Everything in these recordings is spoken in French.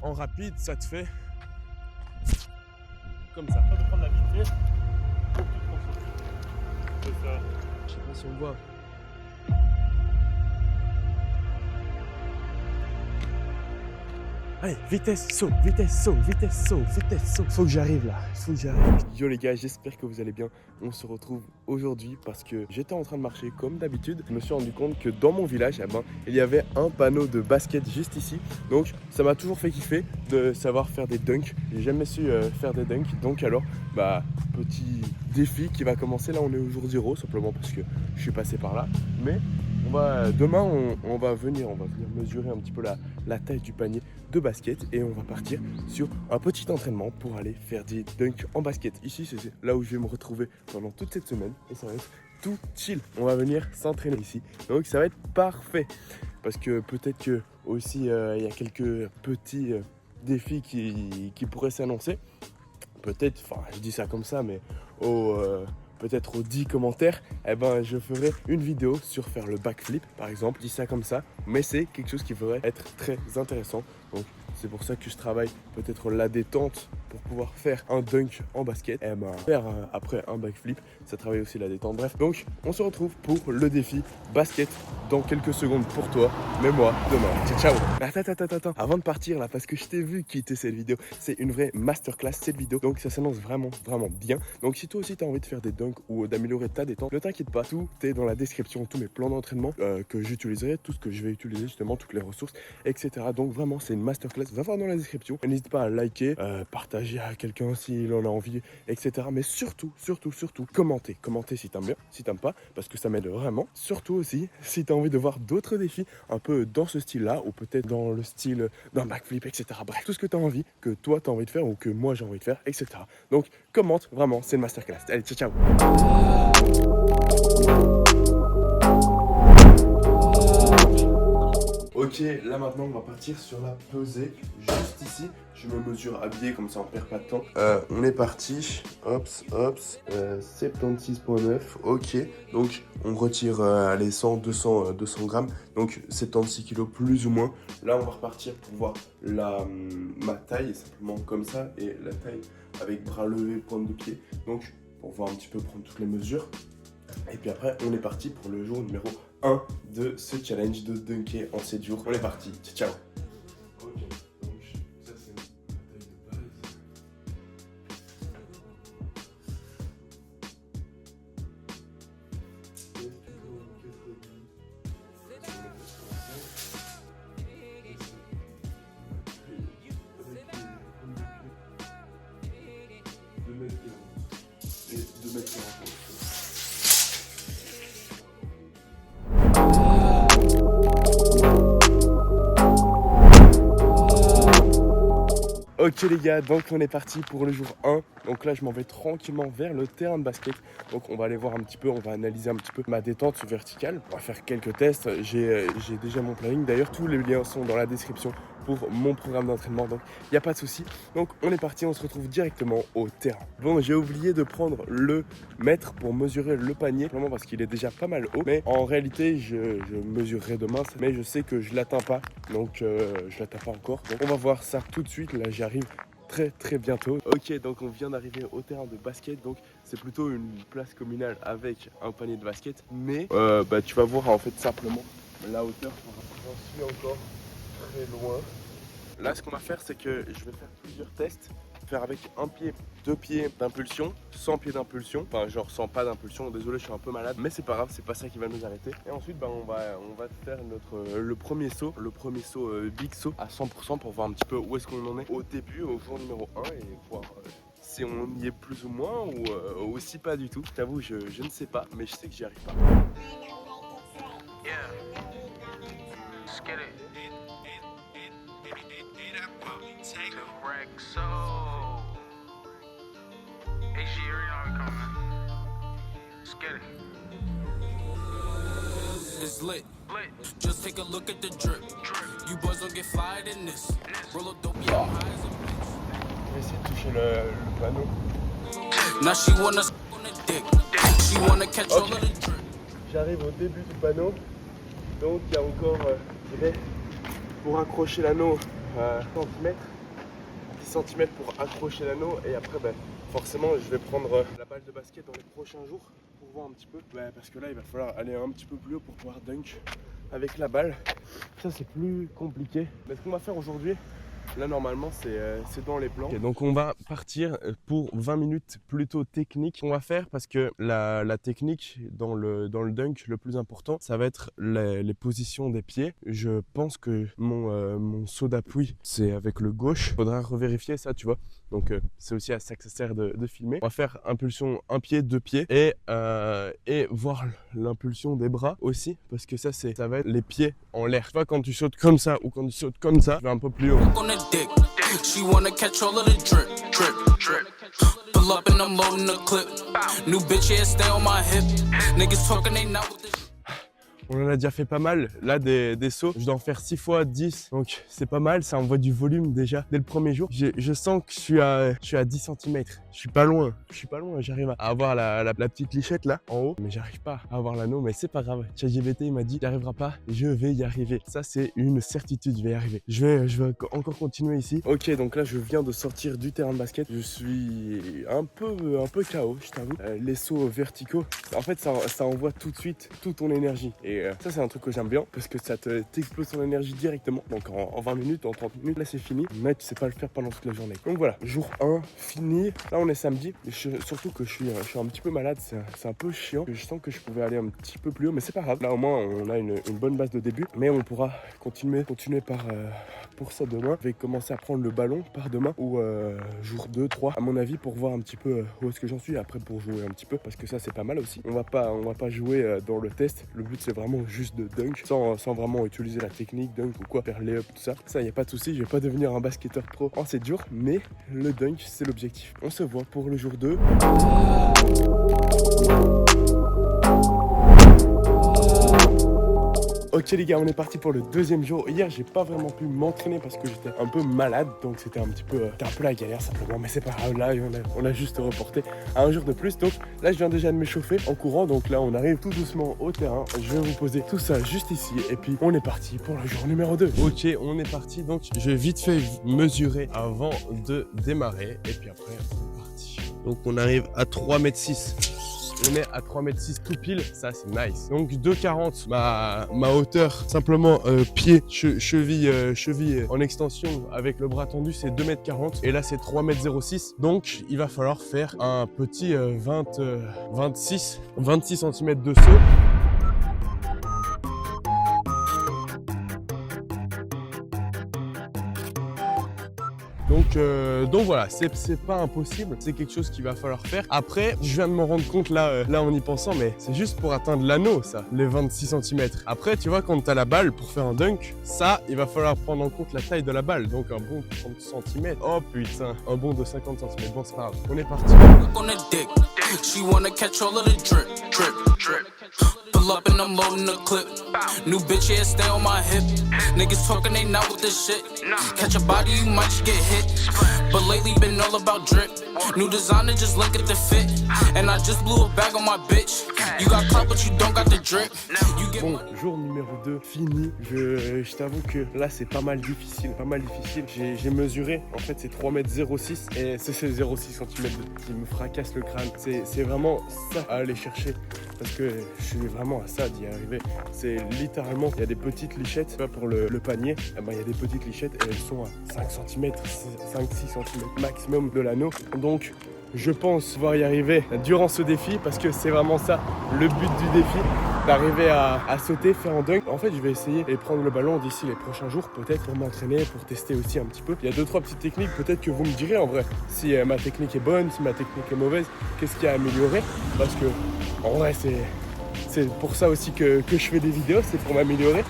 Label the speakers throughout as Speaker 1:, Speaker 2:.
Speaker 1: en rapide, ça te fait comme ça.
Speaker 2: Pas de prendre la vitesse pour tout transfert. C'est ça.
Speaker 1: Je sais pas si on voit. Allez, vitesse, saut, vitesse, saut, vitesse, saut, vitesse, saut. Faut que j'arrive là, faut que j'arrive. Yo les gars, j'espère que vous allez bien. On se retrouve aujourd'hui parce que j'étais en train de marcher comme d'habitude. Je me suis rendu compte que dans mon village, il y avait un panneau de basket juste ici. Donc ça m'a toujours fait kiffer de savoir faire des dunks. J'ai jamais su faire des dunks. Donc alors, petit défi qui va commencer. Là, on est au jour 0 simplement parce que je suis passé par là. Mais demain, on va venir mesurer un petit peu la taille du panier de basket et on va partir sur un petit entraînement pour aller faire des dunks en basket. Ici, c'est là où je vais me retrouver pendant toute cette semaine et ça va être tout chill. On va venir s'entraîner ici, donc ça va être parfait parce que peut-être que aussi il y a quelques petits défis qui pourraient s'annoncer. Peut-être, je dis ça comme ça, mais peut-être aux 10 commentaires, je ferai une vidéo sur faire le backflip par exemple. Je dis ça comme ça, mais c'est quelque chose qui pourrait être très intéressant. Donc c'est pour ça que je travaille peut-être la détente pour pouvoir faire un dunk en basket. Faire après un backflip, ça travaille aussi la détente. Bref, donc on se retrouve pour le défi basket dans quelques secondes pour toi, mais moi demain. Ciao. Attends. Avant de partir là, parce que je t'ai vu quitter cette vidéo, c'est une vraie masterclass cette vidéo. Donc ça s'annonce vraiment bien. Donc si toi aussi tu as envie de faire des dunks ou d'améliorer ta détente, ne t'inquiète pas, tout est dans la description, tous mes plans d'entraînement que j'utiliserai, tout ce que je vais utiliser justement, toutes les ressources, etc. Donc vraiment c'est une masterclass, va voir dans la description. N'hésite pas à liker, partager à quelqu'un s'il en a envie, etc. Mais surtout, commentez si t'aimes bien, si t'aimes pas, parce que ça m'aide vraiment. Surtout aussi, si t'as envie de voir d'autres défis, un peu dans ce style-là, ou peut-être dans le style d'un backflip, etc. Bref, tout ce que t'as envie, que toi t'as envie de faire, ou que moi j'ai envie de faire, etc. Donc, commente, vraiment, c'est une masterclass. Allez, ciao. Ok, là maintenant on va partir sur la pesée, juste ici, je me mesure habillé comme ça on perd pas de temps. On est parti, hops, 76.9, ok, donc on retire les 200 grammes, donc 76 kilos plus ou moins. Là on va repartir pour voir ma taille, simplement comme ça, et la taille avec bras levés, pointe de pied, donc pour voir un petit peu, prendre toutes les mesures. Et puis après, on est parti pour le jour numéro 1 de ce challenge de dunker en 7 jours. On est parti, ciao. Ok, donc ça c'est la taille de base. Ok les gars, donc on est parti pour le jour 1. Donc là je m'en vais tranquillement vers le terrain de basket. Donc on va aller voir un petit peu, on va analyser un petit peu ma détente verticale. On va faire quelques tests, j'ai déjà mon planning. D'ailleurs tous les liens sont dans la description pour mon programme d'entraînement, donc il n'y a pas de souci. Donc on est parti, on se retrouve directement au terrain. Bon, j'ai oublié de prendre le mètre pour mesurer le panier, vraiment parce qu'il est déjà pas mal haut. Mais en réalité je mesurerai demain, mais je sais que je l'atteins pas, donc je l'atteins pas encore. Donc on va voir ça tout de suite, là j'arrive très bientôt. Ok, donc on vient d'arriver au terrain de basket, donc c'est plutôt une place communale avec un panier de basket, mais tu vas voir en fait simplement la hauteur. J'en suis encore très loin. Là ce qu'on va faire, c'est que je vais faire plusieurs tests, faire avec un pied, 2 pieds d'impulsion, sans pied d'impulsion, enfin genre sans pas d'impulsion. Désolé, je suis un peu malade, mais c'est pas grave, c'est pas ça qui va nous arrêter. Et ensuite on va faire le premier saut, big saut à 100% pour voir un petit peu où est-ce qu'on en est au début, au jour numéro 1, et voir si on y est plus ou moins ou aussi pas du tout. Je t'avoue, je ne sais pas, mais je sais que j'y arrive pas.
Speaker 3: It's lit. Just take a look at the drip. You boys don't get fired in this. Roll a dope, yeah, high as a bitch.
Speaker 1: Je vais essayer de toucher le panneau.
Speaker 3: Now she wanna on the dick. She wanna catch all of the drip.
Speaker 1: J'arrive au début du panneau, donc il y a encore, je dirais, pour accrocher l'anneau, 10 cm pour accrocher l'anneau et après forcément je vais prendre la balle de basket dans les prochains jours pour voir un petit peu parce que là il va falloir aller un petit peu plus haut pour pouvoir dunk avec la balle. Ça c'est plus compliqué, mais ce qu'on va faire aujourd'hui, là normalement c'est dans les plans. Okay, donc on va partir pour 20 minutes plutôt technique. On va faire parce que la technique dans le dunk, le plus important, ça va être les positions des pieds. Je pense que mon saut d'appui, c'est avec le gauche. Faudra revérifier ça, tu vois. Donc c'est aussi à ça que ça sert de filmer. On va faire impulsion un pied, deux pieds et voir l'impulsion des bras aussi parce que ça va être les pieds en l'air. Tu vois, quand tu sautes comme ça ou quand tu sautes comme ça, tu vas un peu plus haut.
Speaker 3: Dick. She wanna catch all of the drip, drip, drip. Pull up and I'm loading the clip. New bitch, yeah, stay on my hip. Niggas talking, they not with this.
Speaker 1: On en a déjà fait pas mal, là des sauts, je dois en faire 6 fois 10, donc c'est pas mal, ça envoie du volume déjà dès le premier jour. Je sens que je suis à 10 cm, je suis pas loin, j'arrive à avoir la petite lichette là en haut, mais j'arrive pas à avoir l'anneau, mais c'est pas grave. ChatGPT il m'a dit, tu n'y arriveras pas, je vais y arriver. Ça c'est une certitude, je vais y arriver. Je vais encore continuer ici. Ok, donc là je viens de sortir du terrain de basket, je suis un peu KO, je t'avoue. Les sauts verticaux, en fait ça envoie tout de suite toute ton énergie. Et ça c'est un truc que j'aime bien parce que ça t'explose ton énergie directement. Donc en 20 minutes, en 30 minutes, là c'est fini. Mais tu sais pas le faire pendant toute la journée. Donc voilà, jour 1 fini. Là on est samedi. Surtout que je suis un petit peu malade. C'est un peu chiant. Je sens que je pouvais aller un petit peu plus haut. Mais c'est pas grave. Là au moins on a une bonne base de début. Mais on pourra continuer pour ça demain. Je vais commencer à prendre le ballon par demain. Ou jour 2, 3 à mon avis pour voir un petit peu où est-ce que j'en suis. Après pour jouer un petit peu. Parce que ça c'est pas mal aussi. On va pas jouer dans le test. Le but c'est vraiment juste de dunk sans vraiment utiliser la technique dunk ou quoi, faire lay-up, tout ça. Ça y a pas de souci, je vais pas devenir un basketteur pro en 7 jours, mais le dunk c'est l'objectif. On se voit pour le jour 2. Ok les gars, on est parti pour le deuxième jour. Hier j'ai pas vraiment pu m'entraîner parce que j'étais un peu malade, donc c'était un peu la galère simplement, mais c'est pas grave. Là on a juste reporté à un jour de plus. Donc là je viens déjà de m'échauffer en courant, donc là on arrive tout doucement au terrain. Je vais vous poser tout ça juste ici et puis on est parti pour le jour numéro 2. Ok, on est parti, donc je vais vite fait mesurer avant de démarrer et puis après on est parti. Donc on arrive à 3,6 m. On est à 3,6 m tout pile, ça c'est nice. Donc 2,40 ma hauteur, simplement pied, cheville en extension avec le bras tendu, c'est 2,40 m. Et là c'est 3,06 m. Donc il va falloir faire un petit 26 cm de saut. Donc voilà, c'est pas impossible, c'est quelque chose qu'il va falloir faire. Après, je viens de me rendre compte là en y pensant, mais c'est juste pour atteindre l'anneau ça, les 26 cm. Après, tu vois, quand t'as la balle pour faire un dunk, ça, il va falloir prendre en compte la taille de la balle. Donc un bon 30 cm. Oh putain, un bon de 50 cm. Bon, c'est pas grave, on est parti. Pull up and I'm loading the clip. New bitch, yeah, stay on my hip. Niggas talking, they not with this shit. Catch a body, you might just get hit. But lately been all about drip. New designer, just look at the fit. And I just blew a bag on my bitch. You got clout, but you don't got the drip. Bon, jour numéro 2 fini. Je t'avoue que là c'est pas mal difficile. J'ai mesuré, en fait c'est 3,06 m et c'est 0,6 cm qui me fracasse le crâne. C'est vraiment ça à aller chercher parce que je suis vraiment à ça d'y arriver. C'est littéralement, il y a des petites lichettes pour le panier. Il y a des petites lichettes et elles sont à 5 cm, 5-6 cm maximum de l'anneau. Donc je pense pouvoir y arriver durant ce défi parce que c'est vraiment ça le but du défi, d'arriver à sauter, faire un dunk. En fait je vais essayer et prendre le ballon d'ici les prochains jours, peut-être pour m'entraîner, pour tester aussi un petit peu. Il y a 2-3 petites techniques, peut-être que vous me direz en vrai si ma technique est bonne, si ma technique est mauvaise, qu'est-ce qu'il y a à améliorer, parce que en vrai c'est pour ça aussi que je fais des vidéos, c'est pour m'améliorer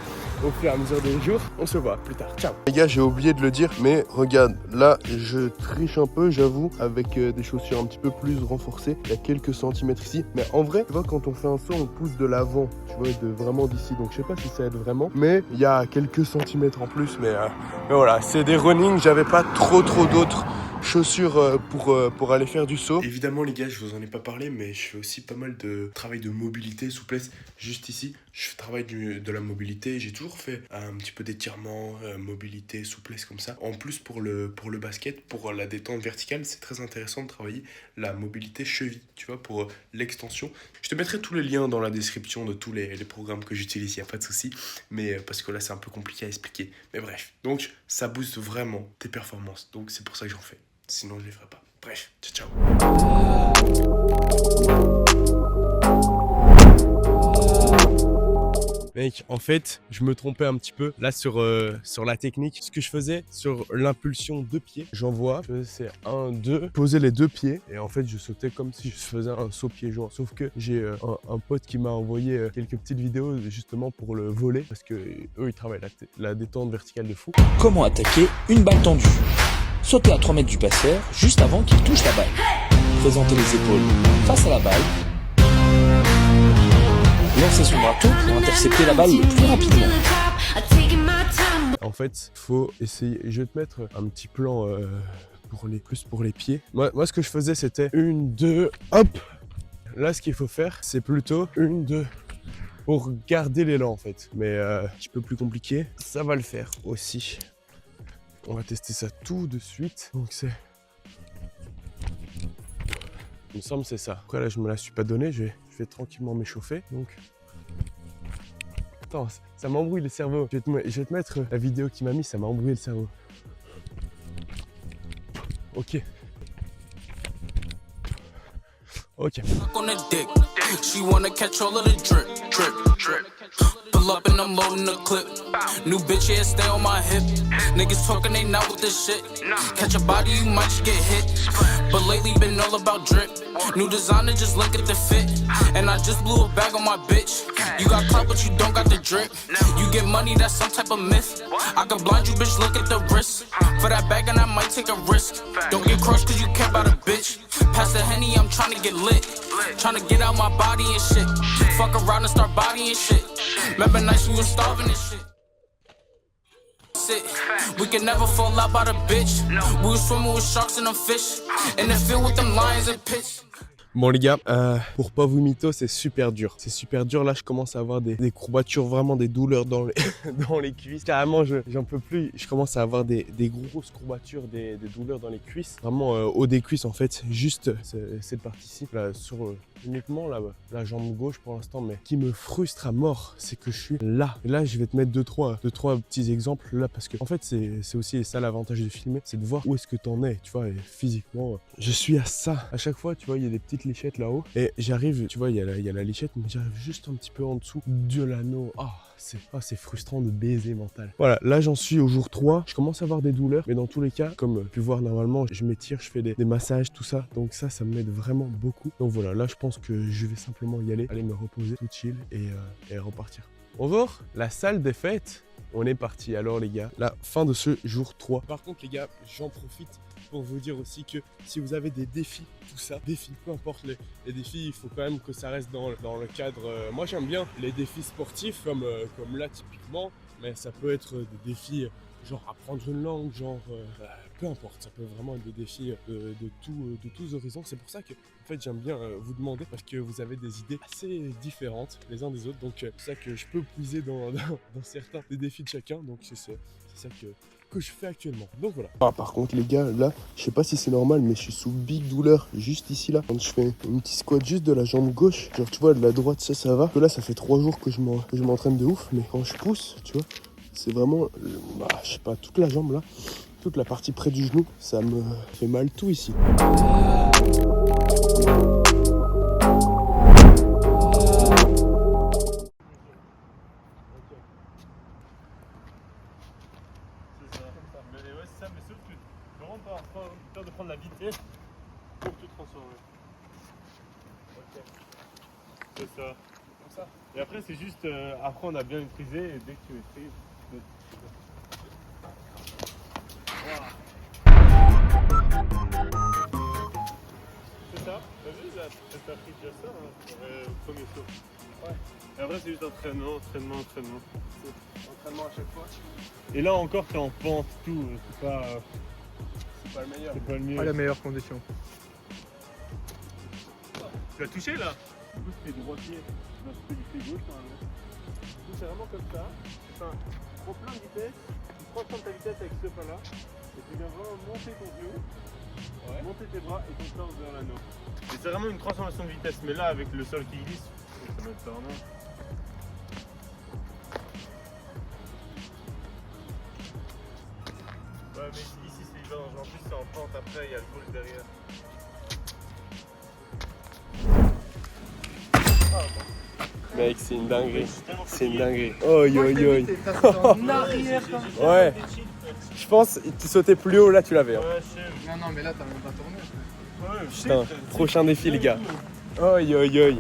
Speaker 1: au fur et à mesure des jours. On se voit plus tard, ciao. Les gars, j'ai oublié de le dire, mais regarde, là je triche un peu, j'avoue, avec des chaussures un petit peu plus renforcées. Il y a quelques centimètres ici, mais en vrai, tu vois, quand on fait un saut, on pousse de l'avant, tu vois, vraiment d'ici. Donc je sais pas si ça aide vraiment, mais il y a quelques centimètres en plus. Mais voilà, c'est des running, j'avais pas trop d'autres chaussures pour aller faire du saut. Évidemment les gars, je vous en ai pas parlé, mais je fais aussi pas mal de travail de mobilité, souplesse. Juste ici, je travaille de la mobilité. J'ai toujours fait un petit peu d'étirement, mobilité, souplesse comme ça. En plus pour le basket, pour la détente verticale, c'est très intéressant de travailler la mobilité cheville, tu vois, pour l'extension. Je te mettrai tous les liens dans la description de tous les programmes que j'utilise, il n'y a pas de souci. Mais parce que là, c'est un peu compliqué à expliquer. Mais bref, donc ça booste vraiment tes performances. Donc c'est pour ça que j'en fais. Sinon, je ne les ferai pas. Bref, ciao, ciao. Mec, en fait, je me trompais un petit peu là sur la technique. Ce que je faisais sur l'impulsion de pied, j'envoie, c'est 1, 2, poser les deux pieds. Et en fait, je sautais comme si je faisais un saut pied joint. Sauf que j'ai un pote qui m'a envoyé quelques petites vidéos justement pour le voler. Parce que eux, ils travaillent la détente verticale de fou.
Speaker 4: Comment attaquer une balle tendue? Sauter à 3 mètres du passeur juste avant qu'il touche la balle. Présenter les épaules face à la balle. Lancer son bras pour intercepter la balle le plus rapidement.
Speaker 1: En fait, il faut essayer. Je vais te mettre un petit plan plus pour les pieds. Moi, ce que je faisais, c'était 1, 2, hop. Là, ce qu'il faut faire, c'est plutôt 1, 2 pour garder l'élan en fait. Mais un petit peu plus compliqué. Ça va le faire aussi. On va tester ça tout de suite. Donc c'est... Il me semble que c'est ça. Après là, je me la suis pas donnée. Je vais tranquillement m'échauffer. Donc... Attends, ça m'embrouille le cerveau. Je vais te mettre la vidéo qu'il m'a mis, ça m'a embrouillé le cerveau. Ok. Ok.
Speaker 3: On a dick. She wanna catch all of the drip, drip, drip. Pull up and I'm loading the clip. New bitch, yeah, stay on my hip. Niggas talking, they not with this shit. Catch a body, you might just get hit. But lately been all about drip. New designer, just look at the fit. And I just blew a bag on my bitch. You got clout, but you don't got the drip. You get money, that's some type of myth. I can blind you, bitch, look at the wrist. For that bag, and I might take a risk. Don't get crushed, cause you care about a bitch. Pass the Henny, I'm trying to get lit. Trying to get out my body and shit. Fuck around and start bodying shit. Remember nights we was starving and shit. We can never fall out by the bitch. We was swimming with sharks and them fish. In the field with them lions and pitch.
Speaker 1: Bon les gars, pour pas vous mytho, c'est super dur. C'est super dur, là je commence à avoir des courbatures, vraiment des douleurs dans les, dans les cuisses. Carrément, j'en peux plus. Je commence à avoir des grosses courbatures, des douleurs dans les cuisses. Vraiment haut des cuisses en fait, juste cette partie-ci. Là, sur uniquement la jambe gauche pour l'instant, mais qui me frustre à mort, c'est que je suis là. Et là, je vais te mettre deux, trois petits exemples là, parce que en fait, c'est aussi ça l'avantage de filmer, c'est de voir où est-ce que t'en es, tu vois, et physiquement. Je suis à ça. À chaque fois, tu vois, il y a des petites lichettes là-haut, et j'arrive, tu vois, il y a la lichette, mais j'arrive juste un petit peu en dessous de l'anneau. C'est frustrant de baiser mental. Voilà, là j'en suis au jour 3, je commence à avoir des douleurs, mais dans tous les cas, comme tu peux voir normalement, je m'étire, je fais des massages, tout ça, donc ça m'aide vraiment beaucoup. Donc voilà, là je pense que je vais simplement y aller me reposer, tout chill, et repartir. Bonjour, la salle des fêtes, on est parti alors les gars, la fin de ce jour 3. Par contre les gars, j'en profite pour vous dire aussi que si vous avez des défis, tout ça, peu importe les défis, il faut quand même que ça reste dans le cadre. Moi j'aime bien les défis sportifs comme là typiquement, mais ça peut être des défis genre apprendre une langue, genre peu importe, ça peut vraiment être des défis de tous horizons. C'est pour ça que en fait j'aime bien vous demander, parce que vous avez des idées assez différentes les uns des autres, donc c'est pour ça que je peux puiser dans certains des défis de chacun, donc c'est ça que je fais actuellement. Donc voilà. Par contre les gars, là, je sais pas si c'est normal, mais je suis sous big douleur juste ici là. Quand je fais un petit squat juste de la jambe gauche, genre tu vois de la droite ça va. Que là ça fait 3 jours que je m'entraîne de ouf, mais quand je pousse, tu vois, c'est vraiment, je sais pas, toute la jambe là, toute la partie près du genou, ça me fait mal tout ici.
Speaker 2: Mais sauf que vraiment pas peur de prendre la vitesse pour tout transformer. Ok. C'est ça. Comme ça. Et après c'est juste apprendre à bien maîtriser, et dès que tu maîtrises, c'est ça. Vas-y, là, t'as pris déjà ça, hein, premier saut. Ouais. Et après c'est juste entraînement. Entraînement à chaque fois. Et là encore t'es en pente, tout, c'est
Speaker 1: pas le meilleur.
Speaker 2: C'est pas le mieux.
Speaker 5: Pas la meilleure condition.
Speaker 2: Tu as touché là? Du coup, c'était droitier. Non, c'était du pied gauche normalement. Du coup, c'est vraiment comme ça. Tu fais un trop plein de vitesse. Tu transformes ta vitesse avec ce pas là. Et tu viens vraiment monter ton genou, monter tes bras et ton corps vers l'anneau. Et c'est vraiment une transformation de vitesse. Mais là, avec le sol qui glisse, ça va être vraiment. Ouais, mais ici c'est hyper dangereux. En plus, c'est en pente après, il y a le ball derrière.
Speaker 1: Mec, c'est une dinguerie. C'est une dinguerie. Oi, oi, oi.
Speaker 5: En arrière,
Speaker 1: Ouais. Je pense que tu sautais plus haut, là tu l'avais. Hein.
Speaker 2: Ouais, je sais.
Speaker 5: Non, mais là, t'as même pas tourné.
Speaker 2: Ouais, je sais.
Speaker 1: Putain, prochain défi, les gars. Oi, oi, oi.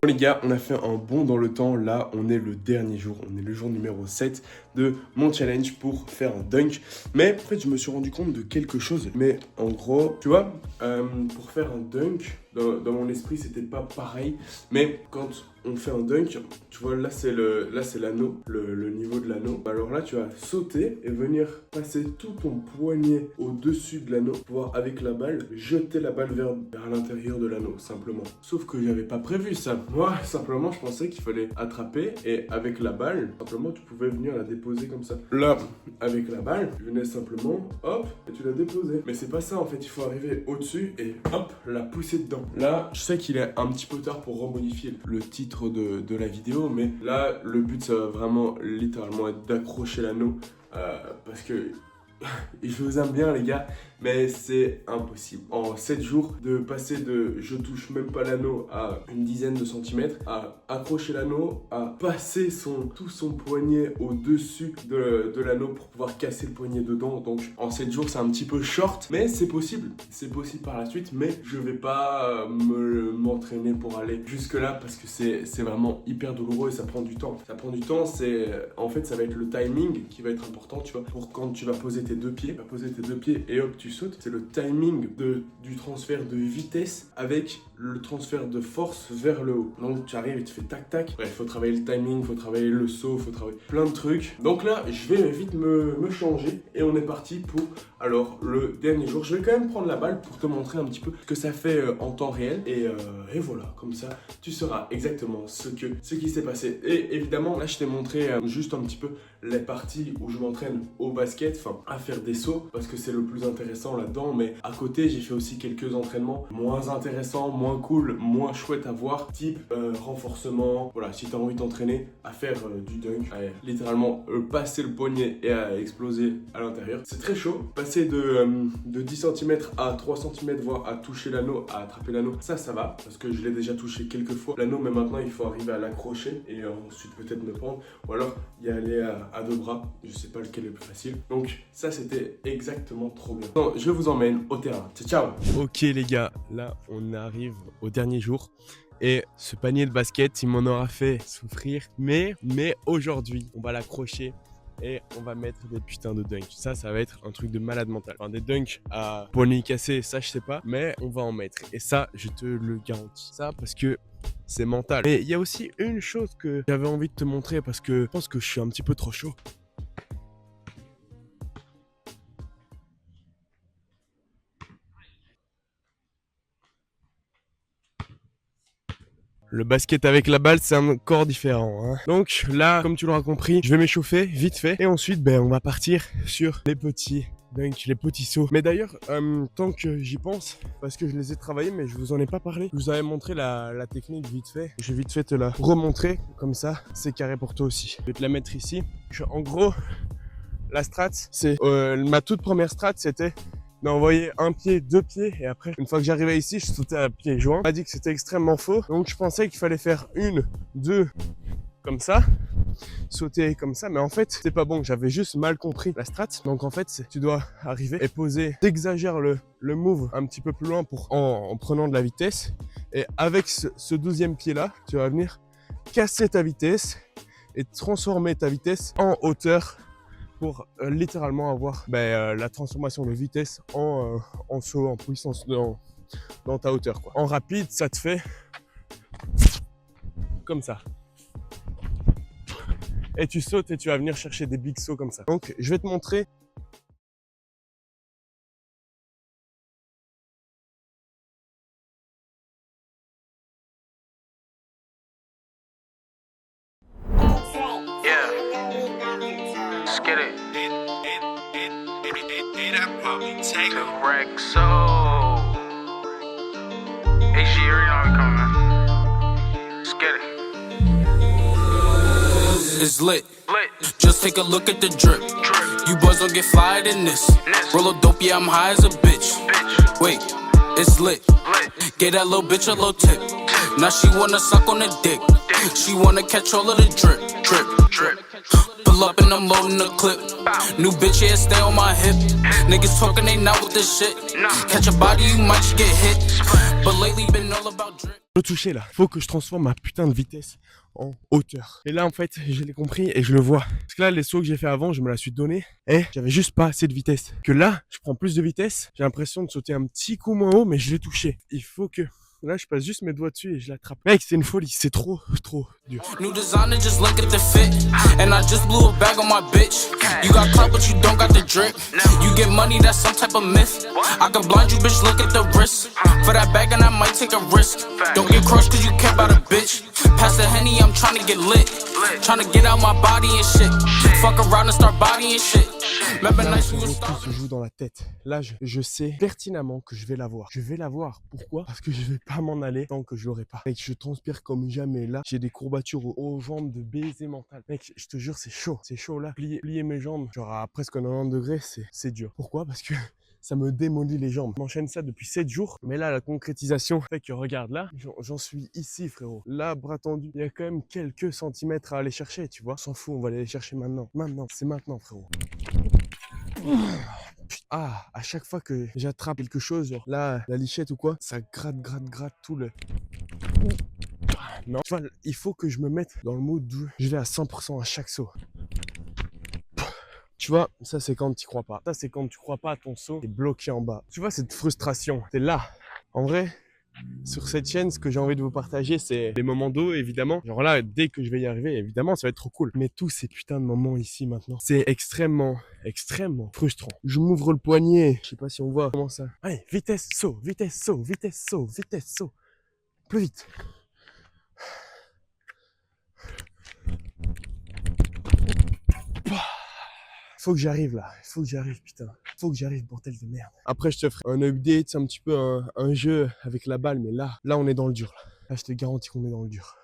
Speaker 1: Bon, les gars, on a fait un bond dans le temps. Là, on est le dernier jour. On est le jour numéro 7 de mon challenge pour faire un dunk. Mais en fait, je me suis rendu compte de quelque chose. Mais en gros, tu vois, pour faire un dunk, dans mon esprit, c'était pas pareil. Mais quand on fait un dunk, tu vois, là, c'est l'anneau, le niveau de l'anneau. Alors là, tu vas sauter et venir passer tout ton poignet au-dessus de l'anneau pour pouvoir, avec la balle, jeter la balle vers l'intérieur de l'anneau, simplement. Sauf que j'avais pas prévu ça. Moi, simplement, je pensais qu'il fallait attraper et avec la balle, simplement, tu pouvais venir la déposer comme ça. Là, avec la balle, tu venais simplement, hop, et tu la déposais. Mais c'est pas ça, en fait. Il faut arriver au-dessus et hop, la pousser dedans. Là, je sais qu'il est un petit peu tard pour remodifier le titre de la vidéo, mais là, le but, ça va vraiment, littéralement, être d'accrocher l'anneau parce que je vous aime bien, les gars, mais c'est impossible. En 7 jours, de passer de je touche même pas l'anneau à une dizaine de centimètres, à accrocher l'anneau, à passer tout son poignet au-dessus de l'anneau pour pouvoir casser le poignet dedans. Donc en 7 jours, c'est un petit peu short, mais c'est possible. C'est possible par la suite, mais je vais pas m'entraîner pour aller jusque là parce que c'est vraiment hyper douloureux et ça prend du temps. Ça prend du temps, en fait, ça va être le timing qui va être important, tu vois, pour quand tu vas poser tes deux pieds, et hop, tu sautes. C'est le timing du transfert de vitesse avec le transfert de force vers le haut. Donc tu arrives et tu fais tac tac. Bref, il faut travailler le timing, il faut travailler le saut, il faut travailler plein de trucs. Donc là, je vais vite me changer et on est parti pour alors le dernier jour. Je vais quand même prendre la balle pour te montrer un petit peu ce que ça fait en temps réel et voilà, comme ça, tu sauras exactement ce qui s'est passé. Et évidemment, là, je t'ai montré juste un petit peu les parties où je m'entraîne au basket, enfin à faire des sauts parce que c'est le plus intéressant là-dedans, mais à côté j'ai fait aussi quelques entraînements moins intéressants, moins cool, moins chouettes à voir, type renforcement. Voilà, si tu as envie de t'entraîner à faire du dunk, littéralement passer le poignet et à exploser à l'intérieur, c'est très chaud. Passer de 10 cm à 3 cm, voire à toucher l'anneau, à attraper l'anneau, ça va parce que je l'ai déjà touché quelques fois l'anneau, mais maintenant il faut arriver à l'accrocher et ensuite peut-être me prendre ou alors y aller à deux bras, je sais pas lequel est le plus facile. Donc ça, c'était exactement trop bien. Non, je vous emmène au terrain. Ciao. Ok les gars, là on arrive au dernier jour et ce panier de basket, il m'en aura fait souffrir, mais aujourd'hui on va l'accrocher et on va mettre des putains de dunks. Ça va être un truc de malade mental. Enfin, des dunks à poignet cassé, ça je sais pas, mais on va en mettre. Et ça, je te le garantis. Ça parce que c'est mental. Mais il y a aussi une chose que j'avais envie de te montrer parce que je pense que je suis un petit peu trop chaud. Le basket avec la balle, c'est encore différent. Hein. Donc là, comme tu l'auras compris, je vais m'échauffer vite fait. Et ensuite, on va partir sur les petits dunks, les petits sauts. Mais d'ailleurs, tant que j'y pense, parce que je les ai travaillés, mais je vous en ai pas parlé. Je vous avais montré la technique vite fait. Je vais vite fait te la remontrer. Comme ça, c'est carré pour toi aussi. Je vais te la mettre ici. En gros, la strat, c'est ma toute première strat, c'était d'envoyer un pied, deux pieds, et après, une fois que j'arrivais ici, je sautais à pieds joints. On m'a dit que c'était extrêmement faux, donc je pensais qu'il fallait faire une, deux, comme ça, sauter comme ça, mais en fait, c'est pas bon, j'avais juste mal compris la strat. Donc en fait, tu dois arriver et poser, t'exagères le move un petit peu plus loin en prenant de la vitesse, et avec ce 12e pied-là, tu vas venir casser ta vitesse et transformer ta vitesse en hauteur pour littéralement avoir la transformation de vitesse en saut, en puissance dans ta hauteur, quoi. En rapide, ça te fait comme ça. et tu sautes et tu vas venir chercher des big sauts comme ça. Donc, je vais te montrer.
Speaker 3: Yeah. Let's get it. Rexo. Hey, she already know we coming, man. Let's get it. It's lit. Just take a look at the drip. You boys don't get flyer than this. Roll a dope, yeah, I'm high as a bitch. Wait, it's lit. Get that little bitch a little tip. Now she wanna suck on the dick. She wanna catch all of the drip, drip, drip. Pull up and I'm loading the clip. New bitch, yeah, stay on my hip. Niggas talking, they not with this shit. Catch a body, you might just get hit. But lately been all about drip.
Speaker 1: Le toucher là, faut que je transforme ma putain de vitesse en hauteur. Et là en fait, je l'ai compris et je le vois. Parce que là, les sauts que j'ai fait avant, je me la suis donné et j'avais juste pas assez de vitesse. Que là, je prends plus de vitesse, j'ai l'impression de sauter un petit coup moins haut, mais je l'ai touché. Il faut que... Là, je passe juste mes doigts dessus et je l'attrape. Mec, c'est une folie, c'est trop dur.
Speaker 3: New designer, just look at the fit. And I just blew a bag on my bitch. You got clout, but you don't got the drip. You get money, that's some type of myth. I can blind you, bitch, look at the wrist. For that bag, and I might take a risk. Don't get crushed, cause you care about a bitch. Pass the Henny, I'm tryna get lit. Tryna get out my body and shit. Fuck around and start bodying shit. Remember nights we was
Speaker 1: Tout se joue dans la tête. Là, je sais pertinemment que je vais l'avoir. Je vais l'avoir. Pourquoi? Parce que je vais pas m'en aller tant que je l'aurai pas. Mec, je transpire comme jamais. Là, j'ai des courbatures aux jambes de baiser mental. Mec, je te jure, c'est chaud. C'est chaud là. Plier mes jambes, genre à presque 90 degrés, c'est dur. Pourquoi? Parce que ça me démolit les jambes. J'enchaîne ça depuis 7 jours. Mais là, la concrétisation fait que regarde là, j'en suis ici, frérot. Là, bras tendu. Il y a quand même quelques centimètres à aller chercher, tu vois. On s'en fout, on va aller les chercher maintenant. Maintenant, c'est maintenant, frérot. Ah, à chaque fois que j'attrape quelque chose, genre là, la lichette ou quoi, ça gratte tout le... Non, tu vois, il faut que je me mette dans le mood où je vais à 100% à chaque saut. Tu vois, ça c'est quand tu crois pas. Ça c'est quand tu crois pas à ton saut, t'es bloqué en bas. Tu vois cette frustration, t'es là. En vrai, sur cette chaîne, ce que j'ai envie de vous partager, c'est les moments d'eau, évidemment. Genre là, dès que je vais y arriver, évidemment, ça va être trop cool. Mais tous ces putains de moments ici, maintenant, c'est extrêmement frustrant. Je m'ouvre le poignet. Je sais pas si on voit comment ça... Allez, vitesse, saut, vitesse, saut, vitesse, saut, vitesse, saut. Plus vite. Faut que j'arrive là, faut que j'arrive putain, faut que j'arrive bordel de merde. Après je te ferai un update, c'est un petit peu un jeu avec la balle, mais là on est dans le dur. Là je te garantis qu'on est dans le dur.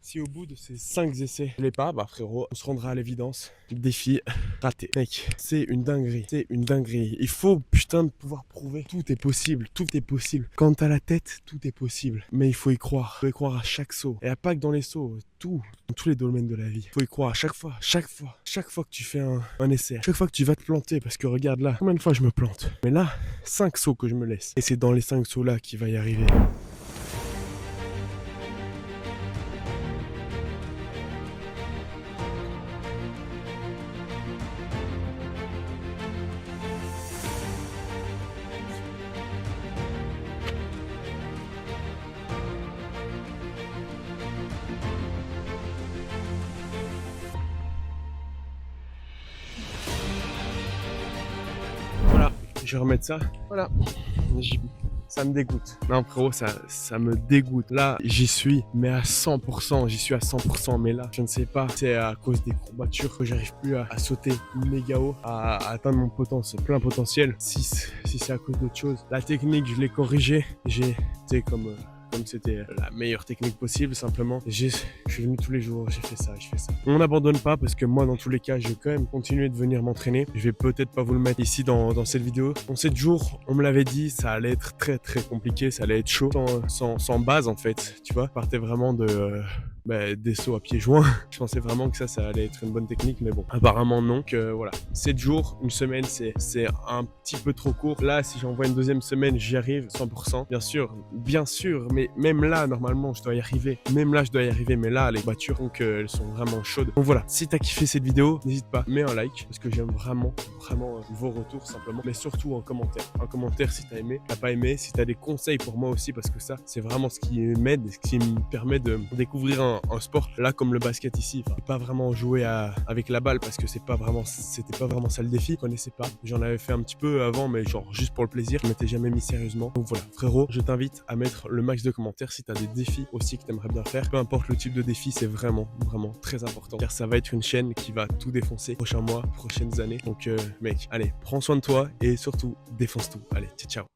Speaker 1: Si au bout de ces 5 essais, je l'ai pas, bah frérot, on se rendra à l'évidence. Défi raté. Mec, c'est une dinguerie, c'est une dinguerie. Il faut putain de pouvoir prouver. Tout est possible, tout est possible. Quand t'as la tête, tout est possible. Mais il faut y croire. Il faut y croire à chaque saut. Et pas que dans les sauts, dans tous les domaines de la vie. Il faut y croire à chaque fois que tu fais un essai. Chaque fois que tu vas te planter, parce que regarde là, combien de fois je me plante. Mais là, 5 sauts que je me laisse. Et c'est dans les 5 sauts là qu'il va y arriver. Voilà, je vais remettre ça. Voilà. Ça me dégoûte. Non frérot, ça me dégoûte. Là, j'y suis, mais à 100%. J'y suis à 100%. Mais là, je ne sais pas. C'est à cause des courbatures que j'arrive plus à sauter méga haut, à atteindre mon plein potentiel. Si c'est à cause d'autre chose. La technique, je l'ai corrigée. J'ai, tu sais, comme c'était la meilleure technique possible, simplement. Je suis venu tous les jours, j'ai fait ça. On n'abandonne pas parce que moi, dans tous les cas, je vais quand même continuer de venir m'entraîner. Je vais peut-être pas vous le mettre ici dans cette vidéo. En 7 jours, on me l'avait dit, ça allait être très compliqué, ça allait être chaud, sans base en fait, tu vois. Je partais vraiment des sauts à pieds joints. Je pensais vraiment que ça allait être une bonne technique, mais bon, apparemment non. Donc voilà, 7 jours, une semaine, c'est un petit peu trop court. Là, si j'envoie une deuxième semaine, j'y arrive 100%. Bien sûr, mais même là, normalement, je dois y arriver. Même là, je dois y arriver, mais là, les voitures, donc elles sont vraiment chaudes. Donc voilà, si t'as kiffé cette vidéo, n'hésite pas, mets un like, parce que j'aime vraiment vos retours simplement, mais surtout en commentaire. En commentaire si t'as aimé, t'as pas aimé, si t'as des conseils pour moi aussi, parce que ça, c'est vraiment ce qui m'aide, ce qui me permet de découvrir un sport, là, comme le basket ici. Enfin, pas vraiment jouer avec la balle, parce que c'était pas vraiment ça le défi, je connaissais pas. J'en avais fait un petit peu avant, mais genre juste pour le plaisir, je m'étais jamais mis sérieusement. Donc voilà, frérot, je t'invite à mettre le max de commentaires si t'as des défis aussi que t'aimerais bien faire. Peu importe le type de défi, c'est vraiment très important, car ça va être une chaîne qui va tout défoncer prochains mois, prochaines années. Donc mec, allez, prends soin de toi et surtout défonce tout. Allez, ciao.